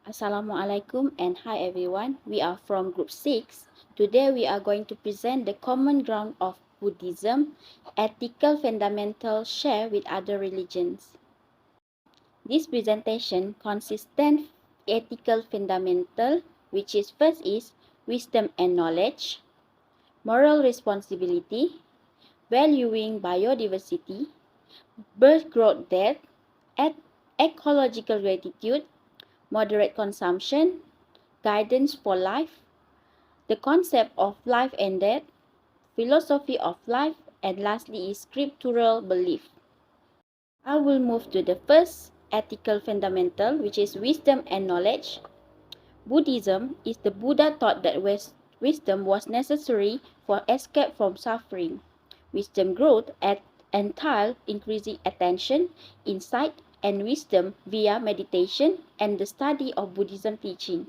Assalamualaikum and hi everyone. We are from group 6. Today we are going to present the common ground of Buddhism, ethical fundamentals shared with other religions. This presentation consists 10 ethical fundamental, which is first is wisdom and knowledge, moral responsibility, valuing biodiversity, birth, growth, death, ecological gratitude, moderate consumption, guidance for life, the concept of life and death, philosophy of life, and lastly is scriptural belief. I will move to the first ethical fundamental, which is wisdom and knowledge. Buddhism is the Buddha taught that wisdom was necessary for escape from suffering. Wisdom growth entails increasing attention, insight, and wisdom via meditation and the study of Buddhism teaching.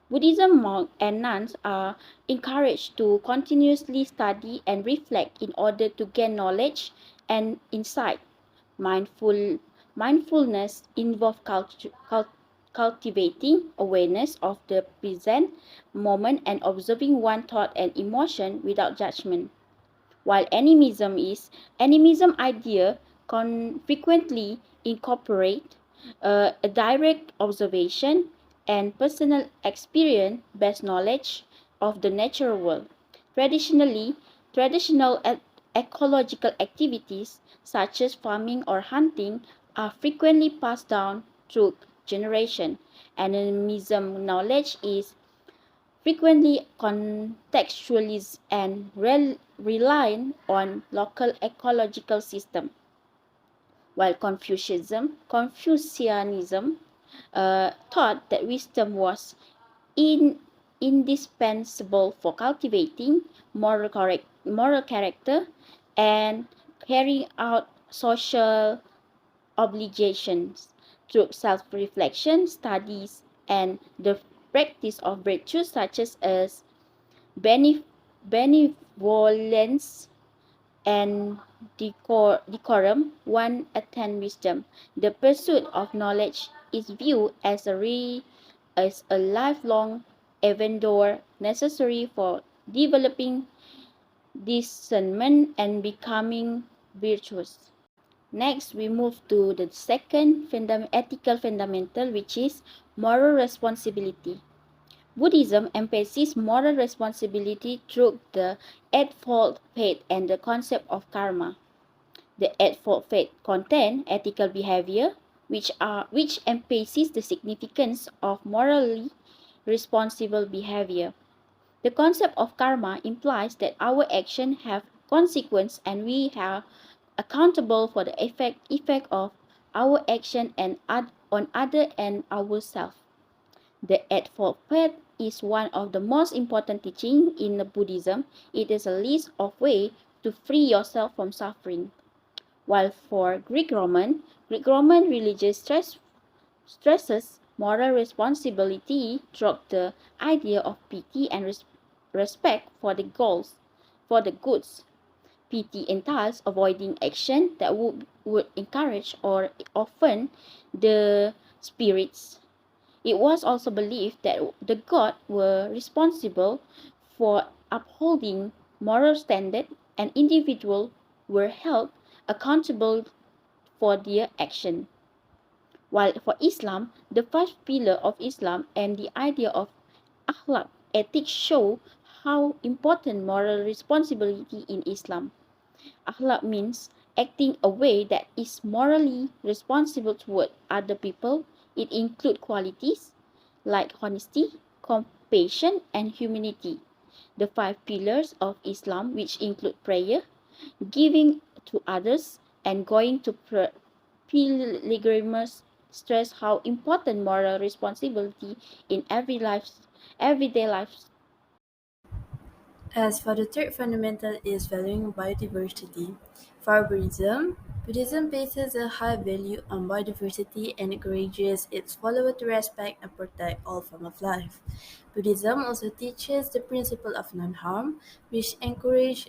Buddhism monks and nuns are encouraged to continuously study and reflect in order to gain knowledge and insight. Mindfulness involves cultivating awareness of the present moment and observing one thought and emotion without judgment. While animism idea frequently incorporate a direct observation and personal experience-based knowledge of the natural world. Traditional ecological activities such as farming or hunting are frequently passed down through generation. Animism knowledge is frequently contextualized and reliant on local ecological system, while Confucianism thought that wisdom was indispensable for cultivating moral character and carrying out social obligations through self-reflection, studies, and the practice of virtues such as benevolence and decorum, one attain wisdom. The pursuit of knowledge is viewed as a lifelong endeavor necessary for developing discernment and becoming virtuous. Next, we move to the second ethical fundamental, which is moral responsibility. Buddhism emphasizes moral responsibility through the Eightfold Faith and the concept of karma. The Eightfold Faith contain ethical behavior, which emphasizes the significance of morally responsible behavior. The concept of karma implies that our actions have consequence and we are accountable for the effect of our action and on other and ourselves. The Eightfold Path is one of the most important teachings in Buddhism. It is a list of ways to free yourself from suffering. While for Greek-Roman religious stresses moral responsibility through the idea of pity and respect for the goods. Pity entails avoiding action that would encourage or offend the spirits. It was also believed that the gods were responsible for upholding moral standards and individuals were held accountable for their action. While for Islam, the five pillars of Islam and the idea of akhlaq ethics show how important moral responsibility in Islam. Akhlaq means acting a way that is morally responsible toward other people. It includes qualities like honesty, compassion, and humanity. The five pillars of Islam, which include prayer, giving to others, and going to pilgrimages, stress how important moral responsibility in everyday life. As for the third fundamental is valuing biodiversity. For Buddhism places a high value on biodiversity and encourages its followers to respect and protect all forms of life. Buddhism also teaches the principle of non-harm, which encourages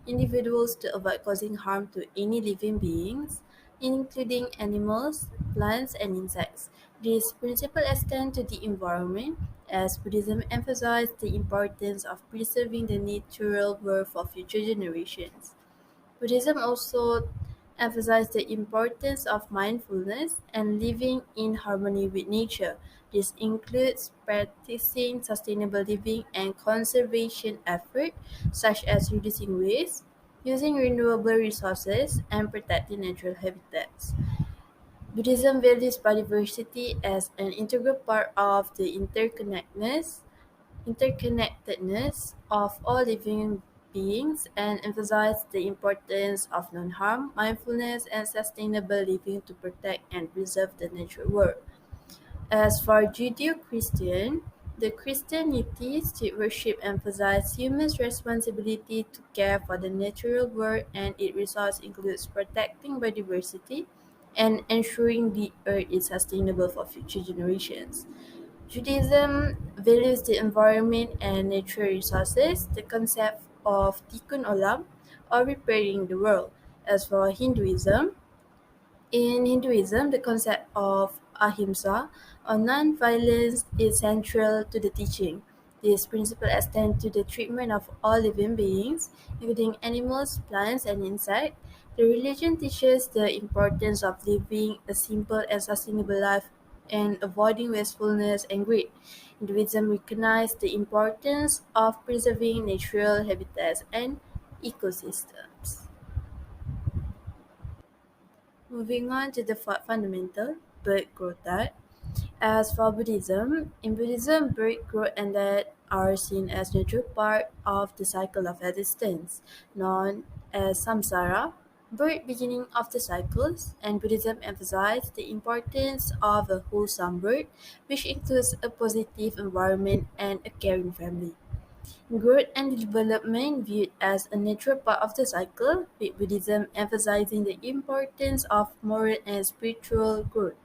individuals to avoid causing harm to any living beings, including animals, plants, and insects. This principle extends to the environment, as Buddhism emphasizes the importance of preserving the natural world for future generations. Buddhism also emphasizes the importance of mindfulness and living in harmony with nature. This includes practicing sustainable living and conservation efforts, such as reducing waste, using renewable resources, and protecting natural habitats. Buddhism values biodiversity as an integral part of the interconnectedness of all living beings and emphasizes the importance of non-harm, mindfulness, and sustainable living to protect and preserve the natural world. As for Judeo-Christian, the Christianity stewardship emphasizes humans' responsibility to care for the natural world, and its resource includes protecting biodiversity and ensuring the earth is sustainable for future generations. Judaism values the environment and natural resources, the concept of tikkun olam, or repairing the world. As for Hinduism, in Hinduism, the concept of ahimsa, or non-violence, is central to the teaching. This principle extends to the treatment of all living beings, including animals, plants, and insects. The religion teaches the importance of living a simple and sustainable life and avoiding wastefulness and greed. Hinduism recognizes the importance of preserving natural habitats and ecosystems. Moving on to the fourth fundamental, birth, growth, death. As for Buddhism, in Buddhism, birth, growth, and death are seen as natural part of the cycle of existence, known as samsara, birth beginning of the cycles, and Buddhism emphasizes the importance of a wholesome birth, which includes a positive environment and a caring family. Growth and development viewed as a natural part of the cycle, with Buddhism emphasizing the importance of moral and spiritual growth.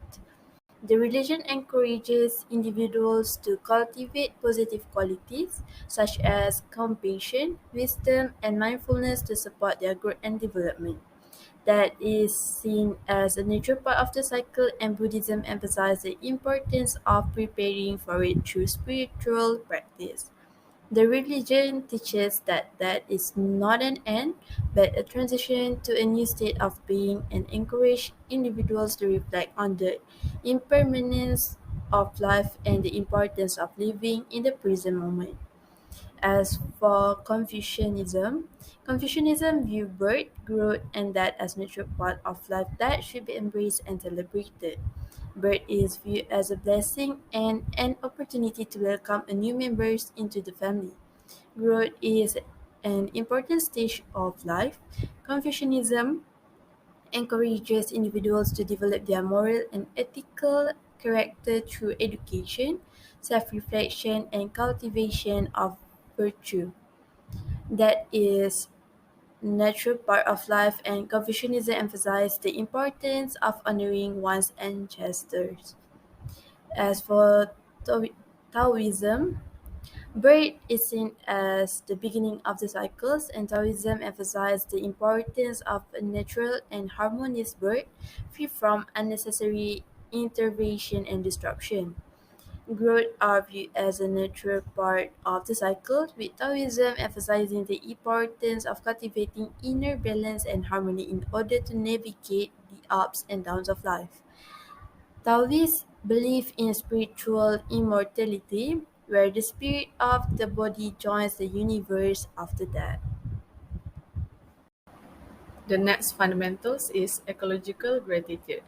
The religion encourages individuals to cultivate positive qualities such as compassion, wisdom, and mindfulness to support their growth and development. That is seen as a natural part of the cycle, and Buddhism emphasizes the importance of preparing for it through spiritual practice. The religion teaches that death is not an end, but a transition to a new state of being, and encourage individuals to reflect on the impermanence of life and the importance of living in the present moment. As for Confucianism view birth, growth, and death as natural part of life that should be embraced and celebrated. Birth is viewed as a blessing and an opportunity to welcome a new members into the family. Growth is an important stage of life. Confucianism encourages individuals to develop their moral and ethical character through education, self-reflection, and cultivation of virtue. That is natural part of life, and Confucianism emphasizes the importance of honoring one's ancestors. As for Taoism, birth is seen as the beginning of the cycles, and Taoism emphasizes the importance of a natural and harmonious birth, free from unnecessary intervention and disruption. Growth are viewed as a natural part of the cycle, with Taoism emphasizing the importance of cultivating inner balance and harmony in order to navigate the ups and downs of life. Taoists believe in spiritual immortality, where the spirit of the body joins the universe after death. The next fundamentals is ecological gratitude.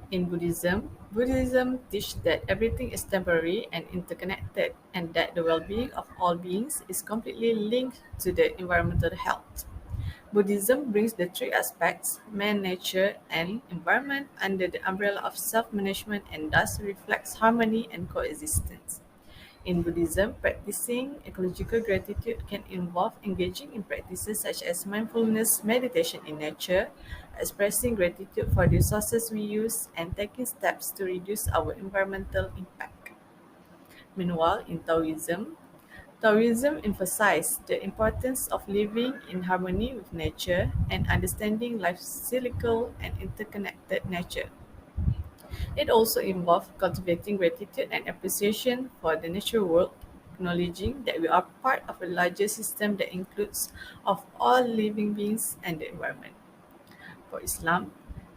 In Buddhism, Buddhism teaches that everything is temporary and interconnected, and that the well-being of all beings is completely linked to the environmental health. Buddhism brings the three aspects, man, nature, and environment, under the umbrella of self-management and thus reflects harmony and coexistence. In Buddhism, practicing ecological gratitude can involve engaging in practices such as mindfulness, meditation in nature, expressing gratitude for the resources we use, and taking steps to reduce our environmental impact. Meanwhile, in Taoism emphasizes the importance of living in harmony with nature and understanding life's cyclical and interconnected nature. It also involves cultivating gratitude and appreciation for the natural world, acknowledging that we are part of a larger system that includes of all living beings and the environment. For Islam,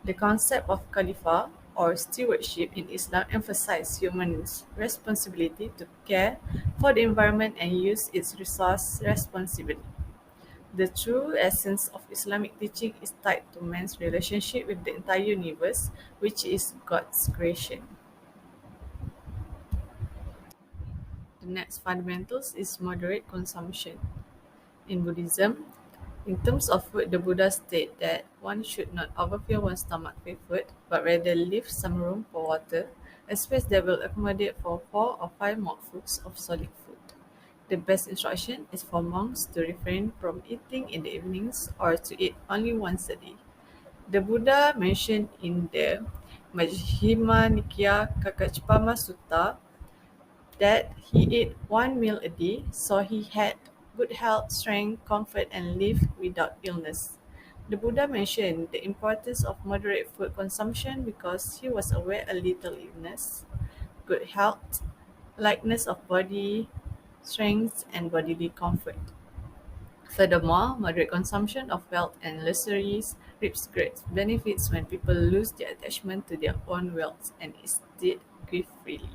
the concept of Khalifah or stewardship in Islam emphasizes humans' responsibility to care for the environment and use its resources responsibly. The true essence of Islamic teaching is tied to man's relationship with the entire universe, which is God's creation. The next fundamentals is moderate consumption. In Buddhism, in terms of food, the Buddha stated that one should not overfill one's stomach with food, but rather leave some room for water, a space that will accommodate for 4 or 5 mouthfuls of solid food. The best instruction is for monks to refrain from eating in the evenings or to eat only once a day. The Buddha mentioned in the Majjhima Nikaya Kakachpama Sutta that he ate 1 meal a day, so he had good health, strength, comfort, and lived without illness. The Buddha mentioned the importance of moderate food consumption because he was aware a little illness, good health, lightness of body, strength, and bodily comfort. Furthermore, moderate consumption of wealth and luxuries reaps great benefits when people lose their attachment to their own wealth and instead give freely.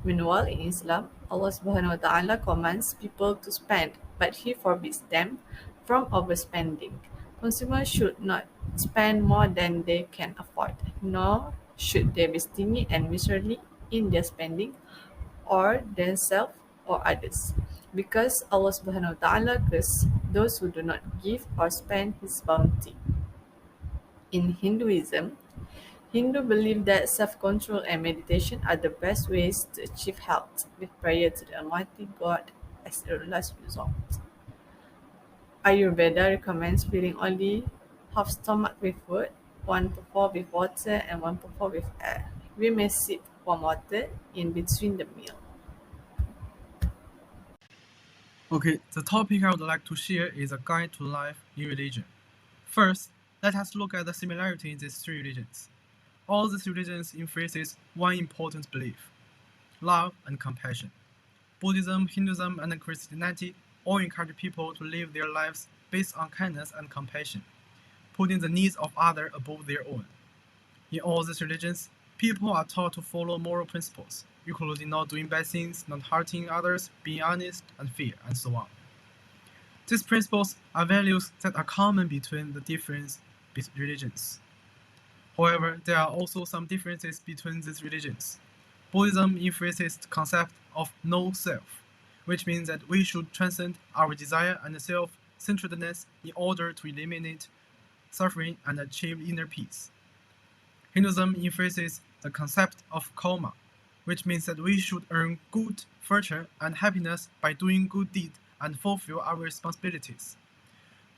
Meanwhile, in Islam, Allah Subhanahu wa Ta'ala commands people to spend, but He forbids them from overspending. Consumers should not spend more than they can afford, nor should they be stingy and miserly in their spending, or themselves or others. Because Allah Subhanahu wa Ta'ala curses those who do not give or spend His bounty. In Hinduism, Hindu believe that self-control and meditation are the best ways to achieve health, with prayer to the Almighty God as a last resort. Ayurveda recommends filling only half stomach with food, 1 to 4 with water, and 1 to 4 with air. We may sip warm water in between the meal. Okay, the topic I would like to share is a guide to life in religion. First, let us look at the similarity in these three religions. All these religions emphasize one important belief: love and compassion. Buddhism, Hinduism, and Christianity all encourage people to live their lives based on kindness and compassion, putting the needs of others above their own. In all these religions, people are taught to follow moral principles, including not doing bad things, not hurting others, being honest and fair, and so on. These principles are values that are common between the different religions. However, there are also some differences between these religions. Buddhism emphasizes the concept of no self, which means that we should transcend our desire and self-centeredness in order to eliminate suffering and achieve inner peace. Hinduism emphasizes the concept of karma, which means that we should earn good fortune and happiness by doing good deeds and fulfill our responsibilities.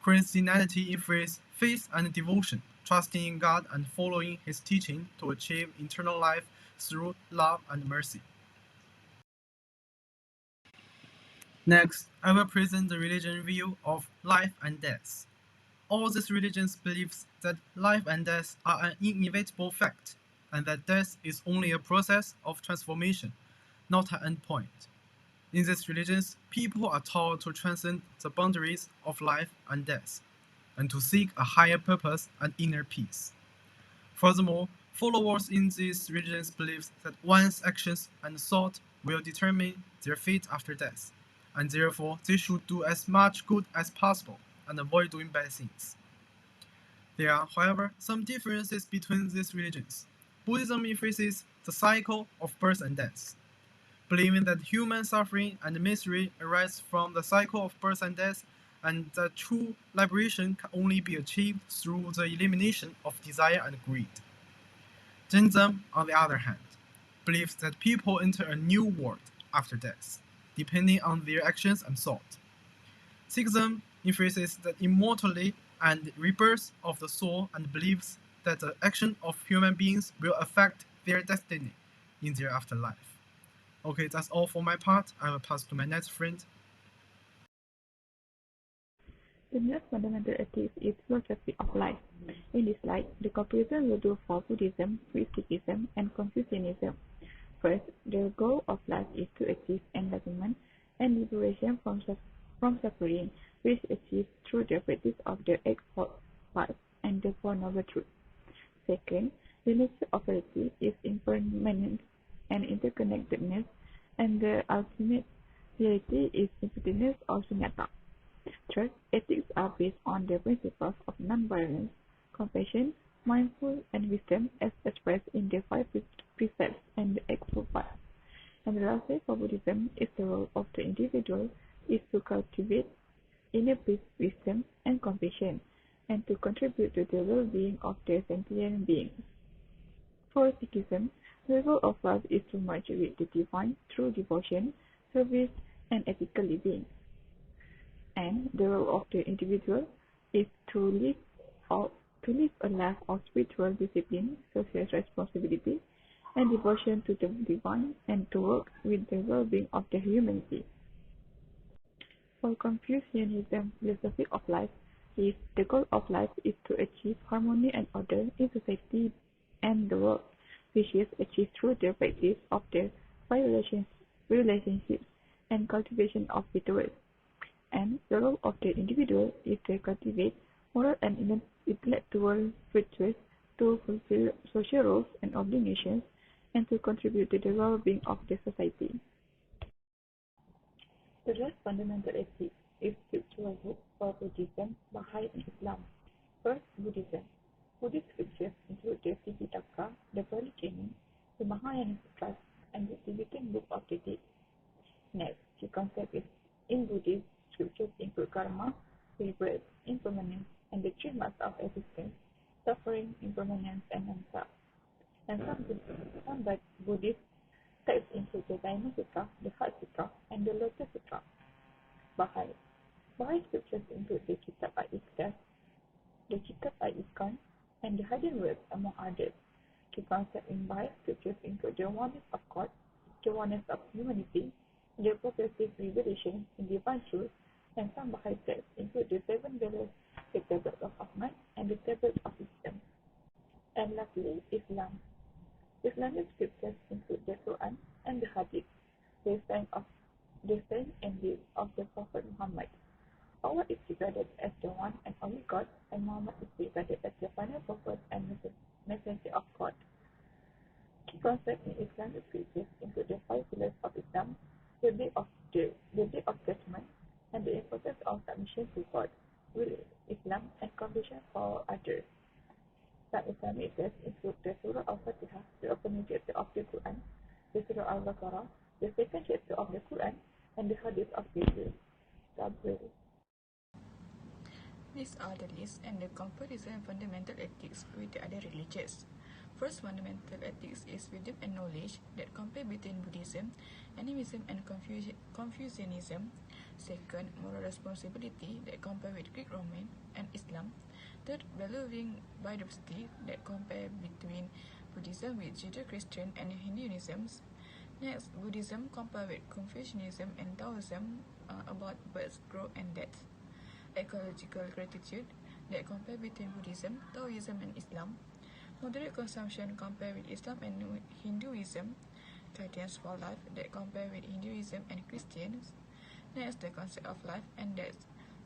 Christianity emphasizes faith and devotion, trusting in God and following His teaching to achieve eternal life through love and mercy. Next, I will present the religion view of life and death. All these religions believe that life and death are an inevitable fact, and that death is only a process of transformation, not an endpoint. In these religions, people are taught to transcend the boundaries of life and death, and to seek a higher purpose and inner peace. Furthermore, followers in these religions believe that one's actions and thought will determine their fate after death, and therefore they should do as much good as possible and avoid doing bad things. There are, however, some differences between these religions. Buddhism emphasizes the cycle of birth and death, believing that human suffering and misery arise from the cycle of birth and death, and that true liberation can only be achieved through the elimination of desire and greed. Jainism, on the other hand, believes that people enter a new world after death, depending on their actions and thought. Sikhism emphasizes the immortality and rebirth of the soul and believes that the action of human beings will affect their destiny in their afterlife. Okay, that's all for my part. I will pass to my next friend. The next fundamental ethics is philosophy of life. In this slide, the comparison will do for Buddhism, Sikhism, and Confucianism. First, the goal of life is to achieve enlightenment and liberation from suffering, which is achieved through the practice of the Eightfold Path and the Four Noble Truths. Second, the nature of reality is impermanence and interconnectedness, and the ultimate reality is infiniteness or sunyata. Third, ethics are based on the principles of non-violence, compassion, mindfulness, and wisdom as expressed in the five precepts and the Eightfold Path. And lastly, for Buddhism, is the role of the individual is to cultivate inner peace, wisdom, and compassion, and to contribute to the well-being of the sentient beings. For Sikhism, the goal of life is to merge with the divine through devotion, service, and ethical living. And the role of the individual is to live a life of spiritual discipline, social responsibility, and devotion to the divine, and to work with the well-being of the humanity. For Confucianism, philosophy of life is the goal of life is to achieve harmony and order in society and the world, which is achieved through the practice of the five relationships and cultivation of virtues. And the role of the individual is to cultivate moral and intellectual virtues, to fulfill social roles and obligations, and to contribute to the well-being of the society. The last fundamental ethics is scriptural book for Buddhism, Baha'i, and Islam. First, Buddhism. Buddhist scriptures include the Tipitaka, the Pali Canon, the Mahayana Sutras, and the Tibetan Book of the Dead. Next, the concept is in Buddhism, scriptures include karma, rebirth, impermanence, and the three marks of existence: suffering, impermanence, and non-self. And some Buddhist texts include the Dharma Sutra, the Heart Sutra, and the Lotus Sutra. Baha'i scriptures include the Kitab al-Iqdas, the Kitab al-Iqan, and the Hidden Words, among others. The concepts in Baha'i scriptures include the oneness of God, the oneness of humanity, the progressive revelation in divine truth, and some Baha'i texts include the seven pillars, the tablets of Ahmad, and the tablets of Wisdom. And lastly, Islam. Islamic scriptures include the Quran and the Hadith, the sign and deeds of the Prophet Muhammad. Allah is regarded as the one and only God, and Muhammad is regarded as the final prophet and messenger of God. Key concepts in Islamic scriptures include the five pillars of Islam, the day of judgment, and the importance of submission to God, will Islam, and compassion for others. Some Islamic texts include the Surah Al-Fatihah, the opening chapter of the Quran, the Surah Al-Baqarah, the second chapter of the Quran, and the Hadith of Gabriel. These are the list and the comparison fundamental ethics with the other religions. First fundamental ethics is wisdom and knowledge that compare between Buddhism, animism, and Confucianism. Second, moral responsibility that compare with Greek Roman and Islam. Third, valuing biodiversity that compare between Buddhism with Judeo-Christian and Hinduism. Next, Buddhism compare with Confucianism and Taoism about birth, growth, and death. Ecological gratitude that compare between Buddhism, Taoism, and Islam. Moderate consumption compare with Islam and Hinduism. Guidance for life that compare with Hinduism and Christians. Next, the concept of life and death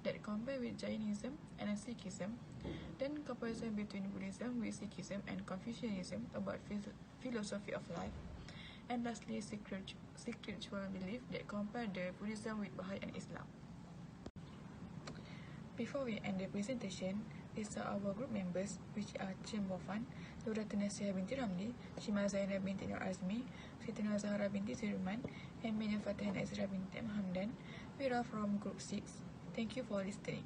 that compare with Jainism and Sikhism. Then comparison between Buddhism with Sikhism and Confucianism about philosophy of life. And lastly, spiritual belief that compare the Buddhism with Baha'i and Islam. Before we end the presentation, these are our group members, which are Cim Wafan, Lurata Nasiha binti Ramli, Shima Zainab binti Nur Azmi, Fitina Zahra binti Siruman, and Mina Fatahan Ezra binti Hamdan. We are from Group 6. Thank you for listening.